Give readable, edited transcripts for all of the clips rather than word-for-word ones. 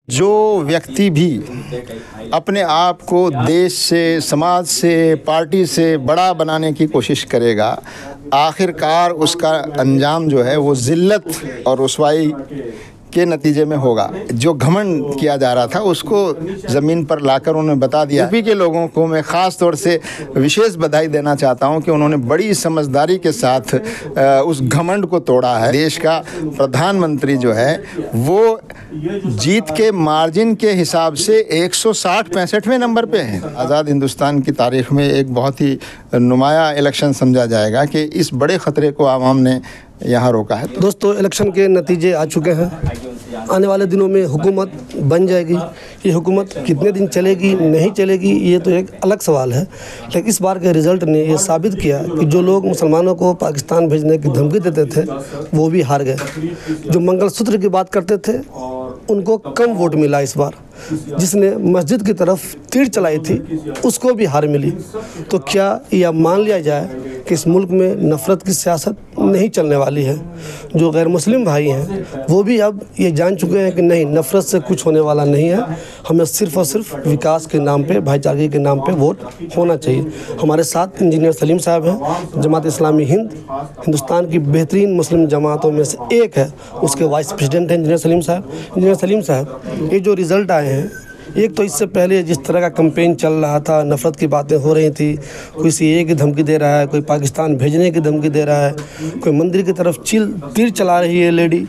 जो व्यक्ति भी अपने आप को देश से, समाज से, पार्टी से बड़ा बनाने की कोशिश करेगा, आखिरकार उसका अंजाम जो है वो ज़िल्लत और रुसवाई के नतीजे में होगा। जो घमंड किया जा रहा था उसको ज़मीन पर लाकर उन्होंने बता दिया। यूपी के लोगों को मैं ख़ास तौर से विशेष बधाई देना चाहता हूं कि उन्होंने बड़ी समझदारी के साथ उस घमंड को तोड़ा है। देश का प्रधानमंत्री जो है वो जीत के मार्जिन के हिसाब से 160-65वें नंबर पे है। आज़ाद हिंदुस्तान की तारीख़ में एक बहुत ही नुमाया इलेक्शन समझा जाएगा कि इस बड़े ख़तरे को आवाम ने यहाँ रोका है। दोस्तों, इलेक्शन के नतीजे आ चुके हैं। आने वाले दिनों में हुकूमत बन जाएगी। ये हुकूमत कितने दिन चलेगी, नहीं चलेगी, ये तो एक अलग सवाल है। लेकिन इस बार के रिज़ल्ट ने ये साबित किया कि जो लोग मुसलमानों को पाकिस्तान भेजने की धमकी देते थे वो भी हार गए। जो मंगलसूत्र की बात करते थे उनको कम वोट मिला इस बार। जिसने मस्जिद की तरफ तीर चलाई थी उसको भी हार मिली। तो क्या यह मान लिया जाए कि इस मुल्क में नफ़रत की सियासत नहीं चलने वाली है? जो गैर मुस्लिम भाई हैं वो भी अब ये जान चुके हैं कि नहीं, नफ़रत से कुछ होने वाला नहीं है। हमें सिर्फ़ और सिर्फ विकास के नाम पे, भाईचारे के नाम पे वोट होना चाहिए। हमारे साथ इंजीनियर सलीम साहब हैं। जमात इस्लामी हिंद हिंदुस्तान की बेहतरीन मुस्लिम जमातों में से एक है, उसके वाइस प्रेसिडेंट हैं इंजीनियर सलीम साहब। इंजीनियर सलीम साहब, ये जो रिज़ल्ट आए हैं, एक तो इससे पहले जिस तरह का कैंपेन चल रहा था, नफ़रत की बातें हो रही थी, कोई सीएए की धमकी दे रहा है, कोई पाकिस्तान भेजने की धमकी दे रहा है, कोई मंदिर की तरफ तीर चला रही है लेडी।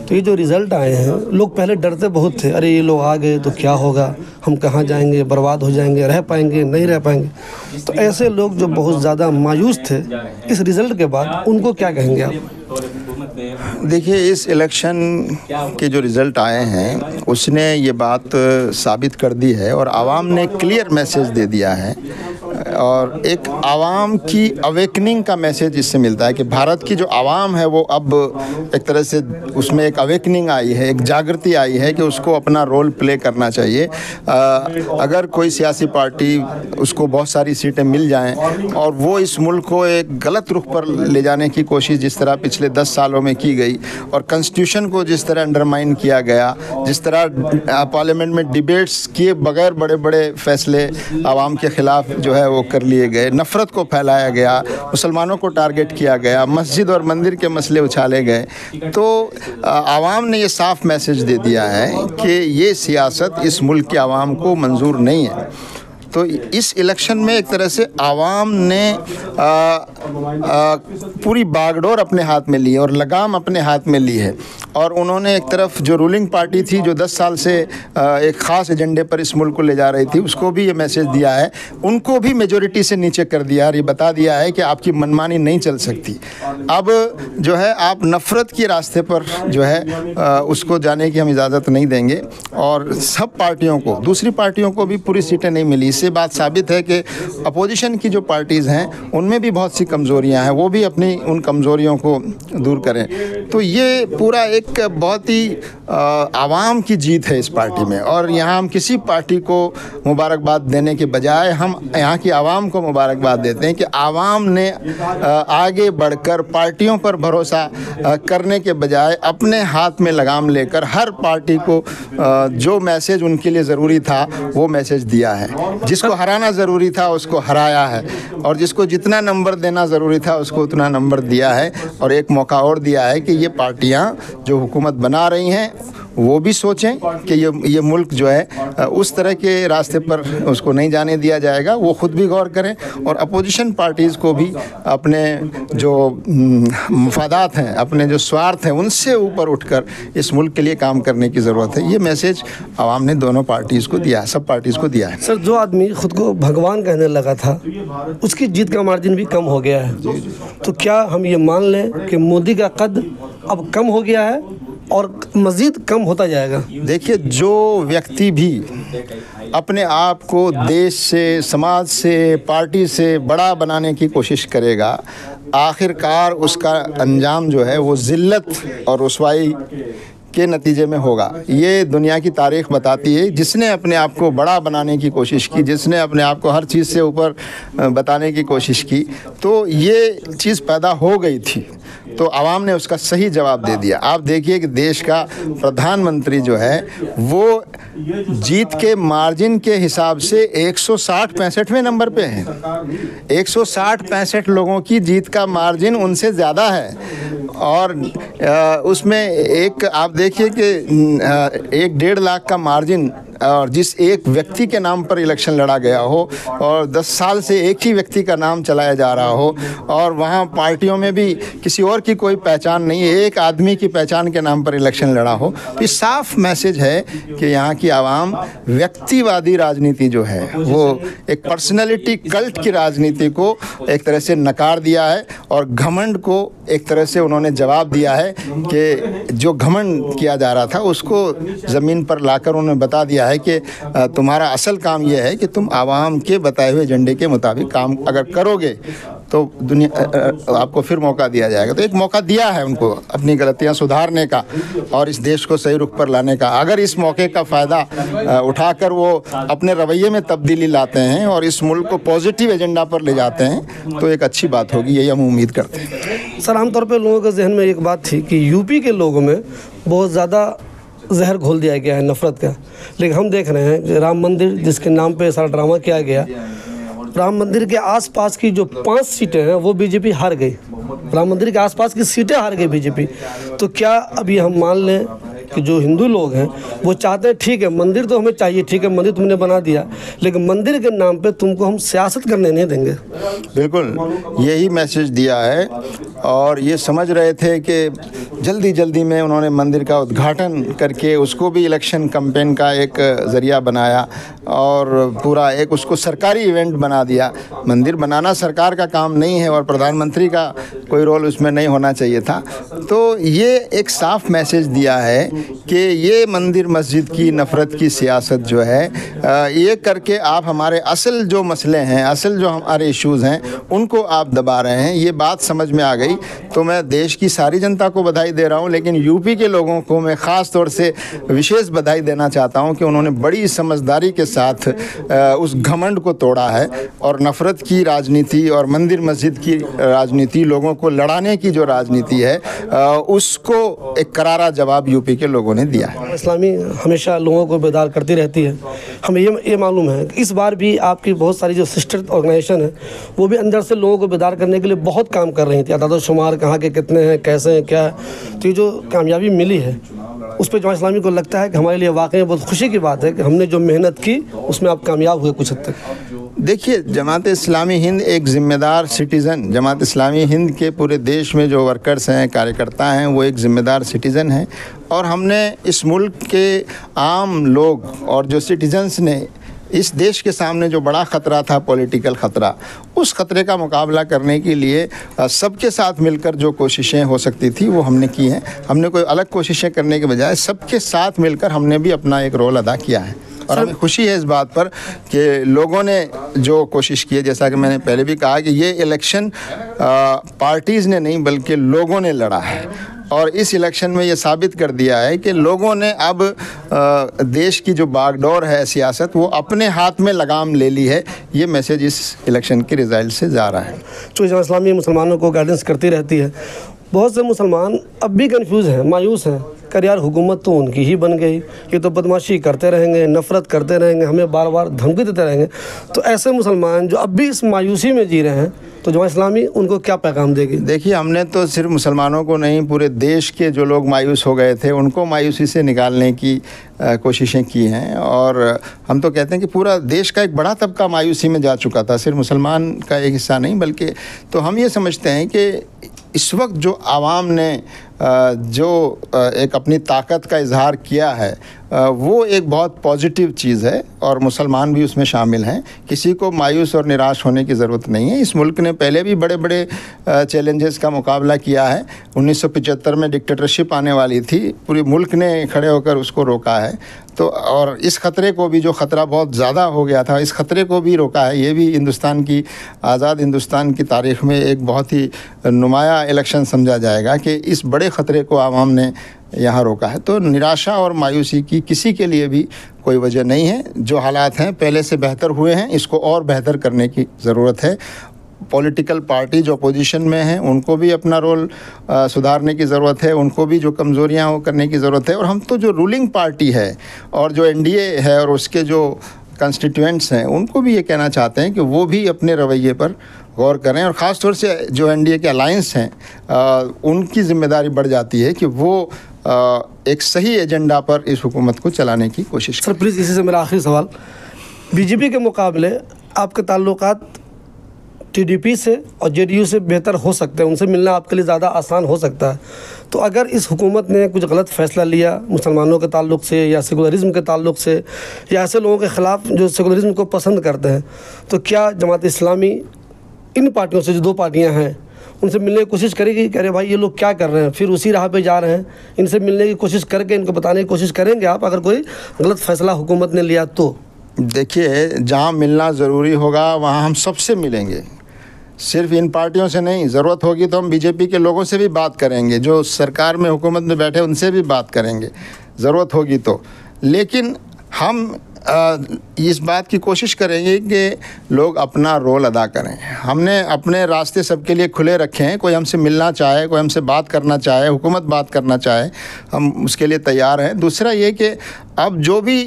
तो ये जो रिज़ल्ट आए हैं, लोग पहले डरते बहुत थे, अरे ये लोग आ गए तो क्या होगा, हम कहाँ जाएंगे, बर्बाद हो जाएंगे, रह पाएंगे नहीं रह पाएंगे। तो ऐसे लोग जो बहुत ज़्यादा मायूस थे इस रिज़ल्ट के बाद, उनको क्या कहेंगे आप? देखिए, इस इलेक्शन के जो रिज़ल्ट आए हैं उसने ये बात साबित कर दी है और आवाम ने क्लियर मैसेज दे दिया है और एक आवाम की अवेकनिंग का मैसेज इससे मिलता है कि भारत की जो आवाम है वो अब एक तरह से उसमें एक अवेकनिंग आई है, एक जागृति आई है कि उसको अपना रोल प्ले करना चाहिए। अगर कोई सियासी पार्टी उसको बहुत सारी सीटें मिल जाएं और वो इस मुल्क को एक गलत रुख पर ले जाने की कोशिश जिस तरह पिछले 10 सालों में की गई और कॉन्स्टिट्यूशन को जिस तरह अंडरमाइन किया गया, जिस तरह पार्लियामेंट में डिबेट्स किए बगैर बड़े बड़े फैसले आवाम के ख़िलाफ़ जो है वो कर लिए गए, नफ़रत को फैलाया गया, मुसलमानों को टारगेट किया गया, मस्जिद और मंदिर के मसले उछाले गए, तो आवाम ने ये साफ मैसेज दे दिया है कि ये सियासत इस मुल्क की आवाम को मंजूर नहीं है। तो इस इलेक्शन में एक तरह से आवाम ने पूरी बागडोर अपने हाथ में ली है और लगाम अपने हाथ में ली है और उन्होंने एक तरफ जो रूलिंग पार्टी थी जो 10 साल से एक ख़ास एजेंडे पर इस मुल्क को ले जा रही थी उसको भी ये मैसेज दिया है, उनको भी मेजॉरिटी से नीचे कर दिया और ये बता दिया है कि आपकी मनमानी नहीं चल सकती। अब जो है आप नफ़रत के रास्ते पर जो है उसको जाने की हम इजाज़त नहीं देंगे और सब पार्टियों को, दूसरी पार्टियों को भी पूरी सीटें नहीं मिली। इससे बात साबित है कि अपोजिशन की जो पार्टीज़ हैं उनमें भी बहुत सी कमज़ोरियां हैं, वो भी अपनी उन कमज़ोरियों को दूर करें। तो ये पूरा एक बहुत ही आवाम की जीत है इस पार्टी में और यहाँ हम किसी पार्टी को मुबारकबाद देने के बजाय हम यहाँ की आवाम को मुबारकबाद देते हैं कि आवाम ने आगे बढ़कर पार्टियों पर भरोसा करने के बजाय अपने हाथ में लगाम लेकर हर पार्टी को जो मैसेज उनके लिए ज़रूरी था वो मैसेज दिया है। जिसको हराना ज़रूरी था उसको हराया है और जिसको जितना नंबर देना ज़रूरी था उसको उतना नंबर दिया है और एक मौका और दिया है कि ये पार्टियां जो हुकूमत बना रही हैं वो भी सोचें कि ये मुल्क जो है उस तरह के रास्ते पर उसको नहीं जाने दिया जाएगा, वो ख़ुद भी गौर करें और अपोजिशन पार्टीज़ को भी अपने जो मफादात हैं, अपने जो स्वार्थ हैं उनसे ऊपर उठकर इस मुल्क के लिए काम करने की ज़रूरत है। ये मैसेज आवाम ने दोनों पार्टीज़ को दिया है, सब पार्टीज़ को दिया है। सर, जो आदमी ख़ुद को भगवान कहने लगा था उसकी जीत का मार्जिन भी कम हो गया है। तो क्या हम ये मान लें कि मोदी का कद अब कम हो गया है और मज़ीद कम होता जाएगा? देखिए, जो व्यक्ति भी अपने आप को देश से, समाज से, पार्टी से बड़ा बनाने की कोशिश करेगा, आखिरकार उसका अंजाम जो है वो ज़िल्लत और रुसवाई के नतीजे में होगा। ये दुनिया की तारीख़ बताती है। जिसने अपने आप को बड़ा बनाने की कोशिश की, जिसने अपने आप को हर चीज़ से ऊपर बताने की कोशिश की, तो ये चीज़ पैदा हो गई थी। तो आवाम ने उसका सही जवाब दे दिया। आप देखिए कि देश का प्रधानमंत्री जो है वो जीत के मार्जिन के हिसाब से 160-65वें नंबर पे हैं। 160-65 लोगों की जीत का मार्जिन उनसे ज़्यादा है। और उसमें एक आप देखिए कि 1-1.5 लाख का मार्जिन, और जिस एक व्यक्ति के नाम पर इलेक्शन लड़ा गया हो और 10 साल से एक ही व्यक्ति का नाम चलाया जा रहा हो, और वहाँ पार्टियों में भी किसी और की कोई पहचान नहीं है, एक आदमी की पहचान के नाम पर इलेक्शन लड़ा हो, तो ये साफ मैसेज है कि यहाँ की आवाम व्यक्तिवादी राजनीति जो है वो एक पर्सनैलिटी कल्ट की राजनीति को एक तरह से नकार दिया है, और घमंड को एक तरह से उन्होंने जवाब दिया है कि जो घमंड किया जा रहा था उसको ज़मीन पर लाकर उन्होंने बता दिया है कि तुम्हारा असल काम यह है कि तुम आवाम के बताए हुए एजेंडे के मुताबिक काम अगर करोगे तो दुनिया आपको फिर मौका दिया जाएगा। तो एक मौका दिया है उनको अपनी गलतियां सुधारने का और इस देश को सही रुख पर लाने का। अगर इस मौके का फ़ायदा उठाकर वो अपने रवैये में तब्दीली लाते हैं और इस मुल्क को पॉजिटिव एजेंडा पर ले जाते हैं तो एक अच्छी बात होगी, यही हम उम्मीद करते हैं। सर, आमतौर पर लोगों के जहन में एक बात थी कि यूपी के लोगों में बहुत ज़्यादा जहर घोल दिया गया है नफ़रत का, लेकिन हम देख रहे हैं कि राम मंदिर जिसके नाम पे सारा ड्रामा किया गया, राम मंदिर के आसपास की जो 5 सीटें हैं वो बीजेपी हार गई। राम मंदिर के आसपास की सीटें हार गई बीजेपी। तो क्या अभी हम मान लें कि जो हिंदू लोग हैं वो चाहते हैं ठीक है मंदिर तो हमें चाहिए, ठीक है मंदिर तुमने बना दिया, लेकिन मंदिर के नाम पे तुमको हम सियासत करने नहीं देंगे? बिल्कुल यही मैसेज दिया है, और ये समझ रहे थे कि जल्दी जल्दी में उन्होंने मंदिर का उद्घाटन करके उसको भी इलेक्शन कैंपेन का एक ज़रिया बनाया और पूरा एक उसको सरकारी इवेंट बना दिया। मंदिर बनाना सरकार का काम नहीं है और प्रधानमंत्री का कोई रोल उसमें नहीं होना चाहिए था। तो ये एक साफ मैसेज दिया है कि ये मंदिर मस्जिद की नफ़रत की सियासत जो है ये करके आप हमारे असल जो मसले हैं, असल जो हमारे इश्यूज़ हैं उनको आप दबा रहे हैं। ये बात समझ में आ गई तो मैं देश की सारी जनता को बधाई दे रहा हूँ, लेकिन यूपी के लोगों को मैं ख़ास तौर से विशेष बधाई देना चाहता हूँ कि उन्होंने बड़ी समझदारी के साथ उस घमंड को तोड़ा है और नफ़रत की राजनीति और मंदिर मस्जिद की राजनीति, लोगों को लड़ाने की जो राजनीति है उसको एक करारा जवाब यूपी के लोगों ने दिया है। इस्लामी हमेशा लोगों को बेदार करती रहती है। हमें ये मालूम है कि इस बार भी आपकी बहुत सारी जो सिस्टर ऑर्गेनाइजेशन है वो भी अंदर से लोगों को बेदार करने के लिए बहुत काम कर रही थी। आदाद शुमार कहाँ के कितने हैं, कैसे हैं, क्या है, तो ये जो कामयाबी मिली है उस पर जमात इस्लामी को लगता है कि हमारे लिए वाकई बहुत खुशी की बात है कि हमने जो मेहनत की उसमें आप कामयाब हुए कुछ हद तक। देखिए, जमात इस्लामी हिंद एक ज़िम्मेदार सिटीज़न, जमात इस्लामी हिंद के पूरे देश में जो वर्कर्स हैं, कार्यकर्ता हैं, वो एक ज़िम्मेदार सिटीज़न हैं और हमने इस मुल्क के आम लोग और जो सिटीज़न्स ने इस देश के सामने जो बड़ा ख़तरा था, पॉलिटिकल ख़तरा, उस ख़तरे का मुकाबला करने के लिए सबके साथ मिलकर जो कोशिशें हो सकती थी वो हमने की हैं। हमने कोई अलग कोशिशें करने के बजाय सबके साथ मिलकर हमने भी अपना एक रोल अदा किया है और हमें खुशी है इस बात पर कि लोगों ने जो कोशिश की है। जैसा कि मैंने पहले भी कहा कि ये इलेक्शन पार्टीज़ ने नहीं बल्कि लोगों ने लड़ा है और इस इलेक्शन में ये साबित कर दिया है कि लोगों ने अब देश की जो बागडोर है सियासत वो अपने हाथ में लगाम ले ली है। ये मैसेज इस इलेक्शन के रिज़ल्ट से जा रहा है। जो जमात इस्लामी मुसलमानों को गाइडेंस करती रहती है, बहुत से मुसलमान अब भी कंफ्यूज हैं, मायूस हैं, कर यार हुकूमत तो उनकी ही बन गई, ये तो बदमाशी करते रहेंगे, नफ़रत करते रहेंगे, हमें बार बार धमकी देते रहेंगे। तो ऐसे मुसलमान जो अब भी इस मायूसी में जी रहे हैं तो जमात इस्लामी उनको क्या पैगाम देगी? देखिए, हमने तो सिर्फ मुसलमानों को नहीं, पूरे देश के जो लोग मायूस हो गए थे उनको मायूसी से निकालने की कोशिशें की हैं और हम तो कहते हैं कि पूरा देश का एक बड़ा तबका मायूसी में जा चुका था, सिर्फ मुसलमान का एक हिस्सा नहीं। बल्कि तो हम ये समझते हैं कि इस वक्त जो आवाम ने जो एक अपनी ताकत का इजहार किया है वो एक बहुत पॉजिटिव चीज़ है और मुसलमान भी उसमें शामिल हैं। किसी को मायूस और निराश होने की ज़रूरत नहीं है। इस मुल्क ने पहले भी बड़े बड़े चैलेंजेस का मुकाबला किया है। 1975 में डिक्टेटरशिप आने वाली थी, पूरे मुल्क ने खड़े होकर उसको रोका है। तो और इस ख़तरे को भी, जो ख़तरा बहुत ज़्यादा हो गया था, इस ख़तरे को भी रोका है। ये भी हिंदुस्तान की, आज़ाद हिंदुस्तान की तारीख़ में एक बहुत ही नुमाया इलेक्शन समझा जाएगा कि इस बड़े ख़तरे को आवाम ने यहाँ रोका है। तो निराशा और मायूसी की किसी के लिए भी कोई वजह नहीं है। जो हालात हैं पहले से बेहतर हुए हैं, इसको और बेहतर करने की ज़रूरत है। पॉलिटिकल पार्टी जो अपोजिशन में हैं उनको भी अपना रोल सुधारने की ज़रूरत है, उनको भी जो कमज़ोरियाँ वो करने की ज़रूरत है। और हम तो जो रूलिंग पार्टी है और जो एनडीए है और उसके जो कंस्टिट्यूएंट्स हैं उनको भी ये कहना चाहते हैं कि वो भी अपने रवैये पर गौर करें, और ख़ास तौर से जो एनडीए के अलायंस हैं उनकी ज़िम्मेदारी बढ़ जाती है कि वो एक सही एजेंडा पर इस हुकूमत को चलाने की कोशिश करें। सर प्लीज़ इसी से मेरा आखिरी सवाल, बीजेपी के मुकाबले आपके ताल्लुकात टीडीपी से और जेडीयू से बेहतर हो सकते हैं, उनसे मिलना आपके लिए ज़्यादा आसान हो सकता है। तो अगर इस हुकूमत ने कुछ गलत फ़ैसला लिया मुसलमानों के ताल्लुक़ से या सेकुलरिज़म के ताल्लुक़ से या ऐसे लोगों के ख़िलाफ़ जो सेकुलरिज़म को पसंद करते हैं, तो क्या जमात इस्लामी इन पार्टियों से, जो 2 पार्टियाँ हैं, उनसे मिलने की कोशिश करेगी कि अरे भाई ये लोग क्या कर रहे हैं, फिर उसी राह पे जा रहे हैं, इनसे मिलने की कोशिश करके इनको बताने की कोशिश करेंगे आप अगर कोई गलत फ़ैसला हुकूमत ने लिया तो? देखिए, जहाँ मिलना ज़रूरी होगा वहाँ हम सबसे मिलेंगे, सिर्फ इन पार्टियों से नहीं। ज़रूरत होगी तो हम बीजेपी के लोगों से भी बात करेंगे, जो सरकार में हुकूमत में बैठे उनसे भी बात करेंगे ज़रूरत होगी तो। लेकिन हम इस बात की कोशिश करेंगे कि लोग अपना रोल अदा करें। हमने अपने रास्ते सबके लिए खुले रखे हैं, कोई हमसे मिलना चाहे, कोई हमसे बात करना चाहे, हुकूमत बात करना चाहे, हम उसके लिए तैयार हैं। दूसरा ये कि अब जो भी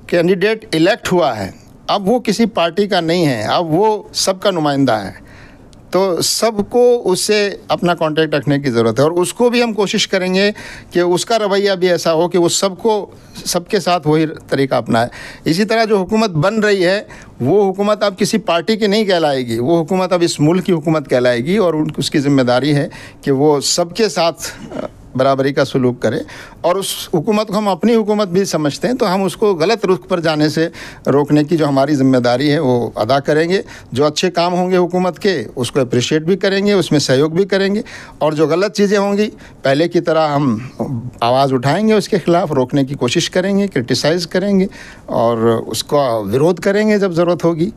कैंडिडेट इलेक्ट हुआ है अब वो किसी पार्टी का नहीं है, अब वो सबका नुमाइंदा है, तो सबको उससे अपना कांटेक्ट रखने की ज़रूरत है। और उसको भी हम कोशिश करेंगे कि उसका रवैया भी ऐसा हो कि वो सबके साथ वही तरीका अपनाए। इसी तरह जो हुकूमत बन रही है वो हुकूमत अब किसी पार्टी की नहीं कहलाएगी, वो हुकूमत अब इस मुल्क की हुकूमत कहलाएगी, और उसकी ज़िम्मेदारी है कि वो सबके साथ बराबरी का सलूक करे। और उस हुकूमत को हम अपनी हुकूमत भी समझते हैं, तो हम उसको गलत रुख पर जाने से रोकने की जो हमारी ज़िम्मेदारी है वो अदा करेंगे। जो अच्छे काम होंगे हुकूमत के उसको अप्रिशिएट भी करेंगे, उसमें सहयोग भी करेंगे, और जो गलत चीज़ें होंगी पहले की तरह हम आवाज़ उठाएंगे, उसके ख़िलाफ़ रोकने की कोशिश करेंगे, क्रिटिसाइज़ करेंगे और उसका विरोध करेंगे जब ज़रूरत होगी।